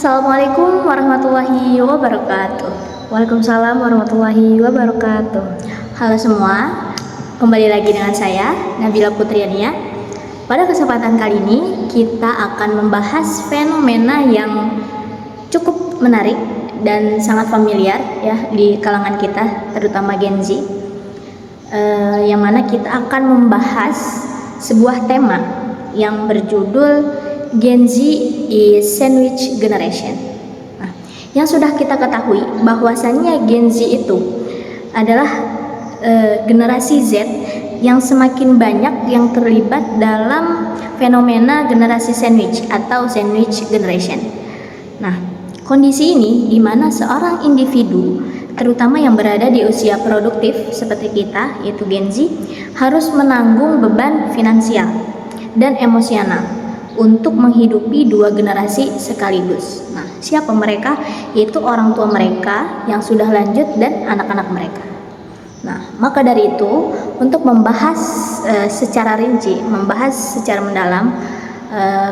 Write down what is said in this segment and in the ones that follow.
Assalamualaikum warahmatullahi wabarakatuh. Waalaikumsalam warahmatullahi wabarakatuh. Halo semua, kembali lagi dengan saya Nabila Putriania. Pada kesempatan kali ini kita akan membahas fenomena yang cukup menarik dan sangat familiar ya di kalangan kita, terutama Gen Z. Yang mana kita akan membahas sebuah tema yang berjudul Gen Z is Sandwich Generation. Nah, yang sudah kita ketahui bahwasannya Gen Z itu adalah generasi Z yang semakin banyak yang terlibat dalam fenomena generasi sandwich atau sandwich generation. Nah, kondisi ini di mana seorang individu, terutama yang berada di usia produktif seperti kita, yaitu Gen Z, harus menanggung beban finansial dan emosional untuk menghidupi dua generasi sekaligus. Nah, siapa mereka? Yaitu orang tua mereka yang sudah lanjut dan anak-anak mereka. Nah, maka dari itu, untuk membahas secara rinci, membahas secara mendalam,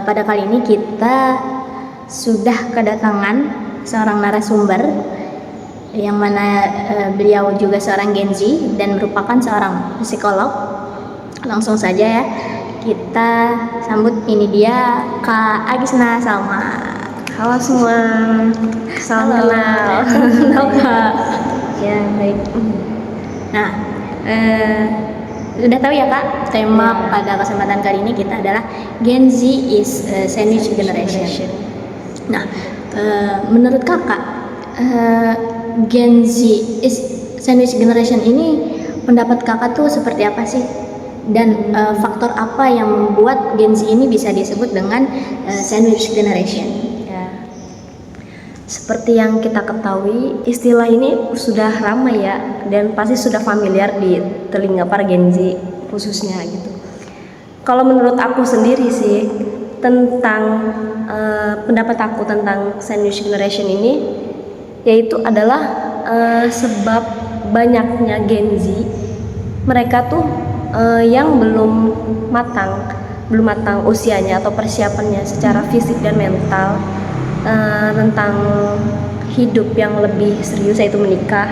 pada kali ini kita sudah kedatangan seorang narasumber yang mana beliau juga seorang Gen Z dan merupakan seorang psikolog. Langsung saja ya, kita sambut, ini dia Kak Agisna Salma. Halo semua, salam kenal. Halo Kak. Ya baik. Nah, udah tahu ya Kak, tema pada kesempatan kali ini kita adalah Gen Z is Sandwich Generation. Nah, menurut Kakak, Gen Z is Sandwich Generation ini pendapat Kakak tuh seperti apa sih? Dan faktor apa yang membuat Gen Z ini bisa disebut dengan Sandwich Generation? Ya. Seperti yang kita ketahui, istilah ini sudah ramai ya, dan pasti sudah familiar di telinga para Gen Z khususnya gitu. Kalau menurut aku sendiri sih, tentang pendapat aku tentang Sandwich Generation ini, yaitu adalah sebab banyaknya Gen Z, mereka tuh yang belum matang usianya atau persiapannya secara fisik dan mental tentang hidup yang lebih serius, yaitu menikah.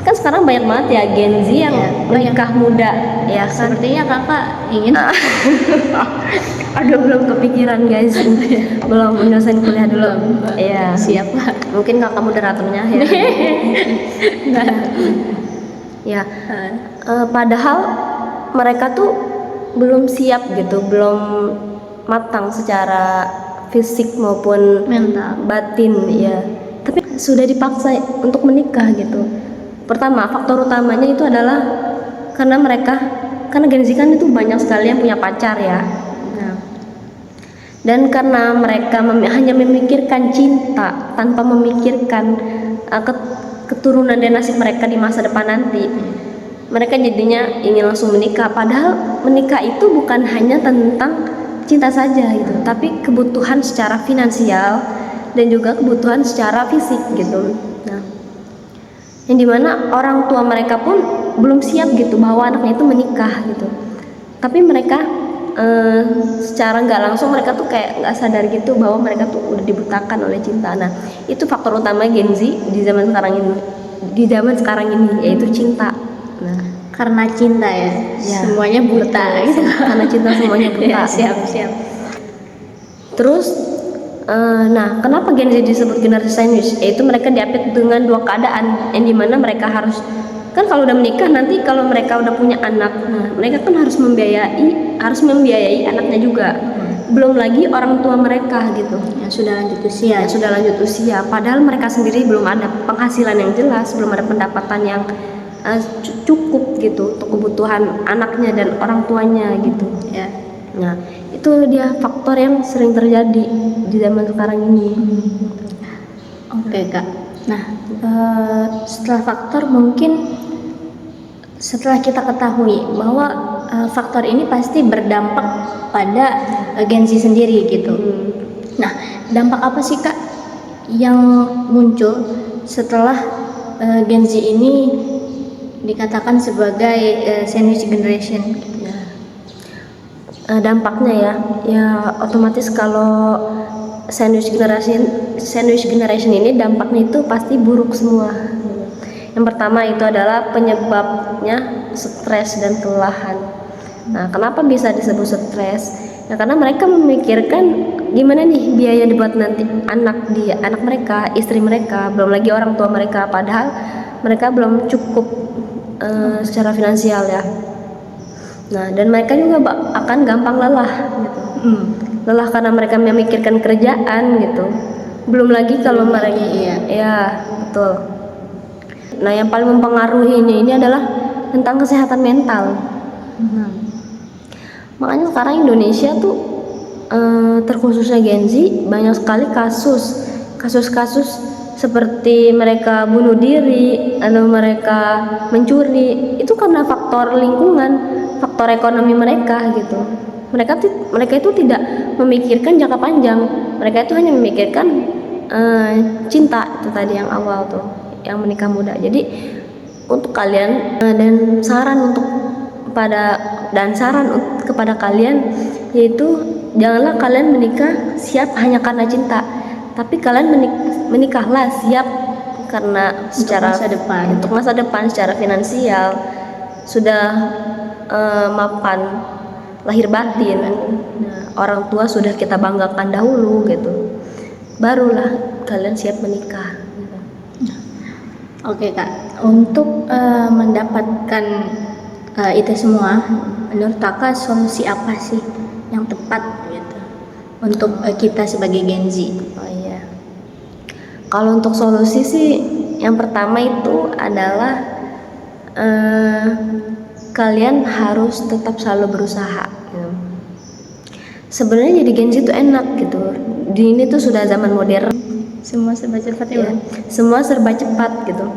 Kan sekarang banyak banget ya Gen Z yang menikah muda ya kan? Sepertinya Kakak ingin Aduh, belum kepikiran guys. Belum menyelesaikan kuliah dulu. Ya, siapa? mungkin kakak moderatornya ya. Ya, padahal mereka tuh belum siap gitu, belum matang secara fisik maupun mental, batin ya. Tapi sudah dipaksa untuk menikah gitu. Pertama, faktor utamanya itu adalah karena Gen Z kan itu banyak sekali yang punya pacar ya. Nah, dan karena mereka hanya memikirkan cinta tanpa memikirkan keturunan dan nasib mereka di masa depan nanti, mereka jadinya ingin langsung menikah. Padahal menikah itu bukan hanya tentang cinta saja gitu, tapi kebutuhan secara finansial dan juga kebutuhan secara fisik gitu. Nah, yang dimana orang tua mereka pun belum siap gitu bahwa anaknya itu menikah gitu. Tapi mereka secara nggak langsung mereka tuh kayak nggak sadar gitu bahwa mereka tuh udah dibutakan oleh cinta. Nah, itu faktor utama Gen Z di zaman sekarang ini yaitu cinta. Nah, karena cinta ya, semuanya buta gitu. Karena cinta semuanya buta. siap. Terus nah, kenapa Gen Z disebut generasi sandwich? Yaitu mereka diapit dengan dua keadaan, yang dimana mereka harus, kan kalau udah menikah nanti kalau mereka udah punya anak, nah mereka kan harus membiayai anaknya juga. Belum lagi orang tua mereka gitu yang sudah lanjut usia. Padahal mereka sendiri belum ada penghasilan yang jelas, belum ada pendapatan yang cukup gitu untuk kebutuhan anaknya dan orang tuanya gitu ya. Nah, itu dia faktor yang sering terjadi di zaman sekarang ini. Oke Kak. Nah, setelah faktor, mungkin setelah kita ketahui bahwa faktor ini pasti berdampak pada Gen Z sendiri gitu. Nah, dampak apa sih Kak yang muncul setelah Gen Z ini dikatakan sebagai sandwich generation? Dampaknya ya otomatis kalau sandwich generation ini dampaknya itu pasti buruk semua. Yang pertama itu adalah penyebabnya stres dan kelelahan. Nah, kenapa bisa disebut stres? Ya karena mereka memikirkan gimana nih biaya dibuat nanti anak mereka, istri mereka, belum lagi orang tua mereka, padahal mereka belum cukup secara finansial ya. Nah, dan mereka juga akan gampang lelah gitu. Lelah karena mereka memikirkan kerjaan gitu. Belum lagi kalau mereka ya betul. Nah, yang paling mempengaruhi ini adalah tentang kesehatan mental. Makanya sekarang Indonesia tuh terkhususnya Gen Z banyak sekali kasus-kasus seperti mereka bunuh diri atau mereka mencuri. Itu karena faktor lingkungan, faktor ekonomi mereka gitu. Mereka itu tidak memikirkan jangka panjang. Mereka itu hanya memikirkan cinta itu tadi yang awal tuh, yang menikah muda. Jadi untuk kalian dan saran kepada kalian yaitu janganlah kalian menikah siap hanya karena cinta, tapi kalian menikahlah siap karena untuk masa depan secara finansial sudah mapan lahir batin. Nah, orang tua sudah kita banggakan dahulu gitu, barulah kalian siap menikah. Oke Kak, untuk mendapatkan itu semua, menurut Kakak solusi apa sih yang tepat gitu untuk kita sebagai Gen Z? Oh iya, kalau untuk solusi sih yang pertama itu adalah kalian harus tetap selalu berusaha gitu. Sebenarnya jadi Gen Z itu enak gitu, di ini tuh sudah zaman modern, Semua serba cepat ya. Semua serba cepat gitu.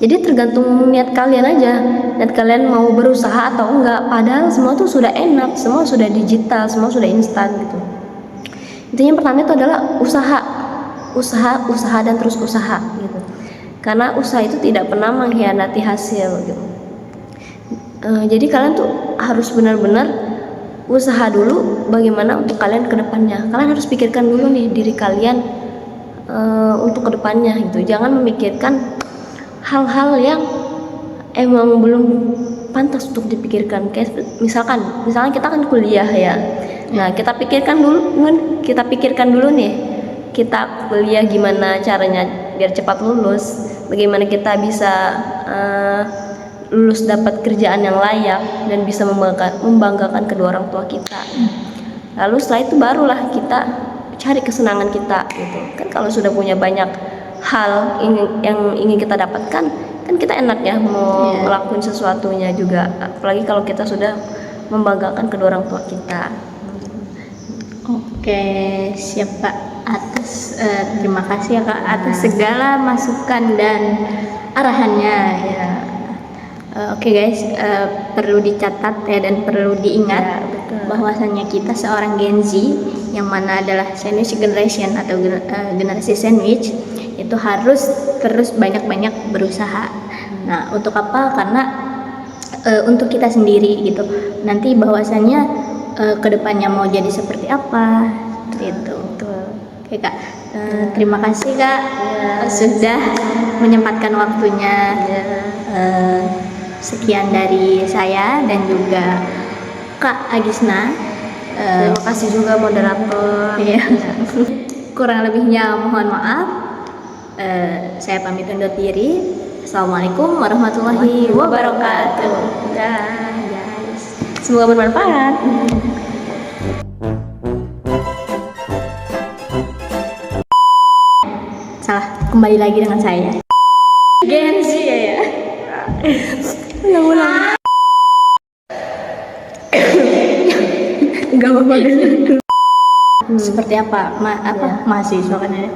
Jadi tergantung niat kalian aja, niat kalian mau berusaha atau enggak. Padahal semua tuh sudah enak, semua sudah digital, semua sudah instan gitu. Intinya yang pertama itu adalah usaha dan terus usaha gitu. Karena usaha itu tidak pernah mengkhianati hasil gitu. Jadi kalian tuh harus benar-benar usaha dulu bagaimana untuk kalian ke depannya. Kalian harus pikirkan dulu nih diri kalian untuk kedepannya gitu. Jangan memikirkan hal-hal yang emang belum pantas untuk dipikirkan. Kayak misalnya kita kan kuliah ya. Nah, kita pikirkan dulu nih, kita kuliah gimana caranya biar cepat lulus, bagaimana kita bisa lulus dapat kerjaan yang layak dan bisa membanggakan kedua orang tua kita. Lalu setelah itu barulah kita cari kesenangan kita gitu. Kan kalau sudah punya banyak hal yang ingin kita dapatkan, kan kita enak ya mau ngelakuin sesuatunya juga, apalagi kalau kita sudah membanggakan kedua orang tua kita. Oke, siap Kak. Terima kasih ya Kak atas segala masukan dan arahannya ya. Oke guys, perlu dicatat ya dan perlu diingat bahwasannya kita seorang Gen Z yang mana adalah sandwich generation atau generasi sandwich itu harus terus banyak-banyak berusaha. Nah, untuk apa? Karena untuk kita sendiri gitu. Nanti bahwasannya kedepannya mau jadi seperti apa gitu. Oke Kak, terima kasih Kak sudah menyempatkan waktunya. Sekian dari saya dan juga Kak Agisna. Terima kasih juga moderator. Iya. Kurang lebihnya mohon maaf. Saya pamit undur diri. Assalamualaikum warahmatullahi wabarakatuh. Guys, semoga bermanfaat. Salah, kembali lagi dengan saya Gen Z ya. Ulang-ulang. Gak apa-apa. Seperti apa? Mahasiswa kan ya.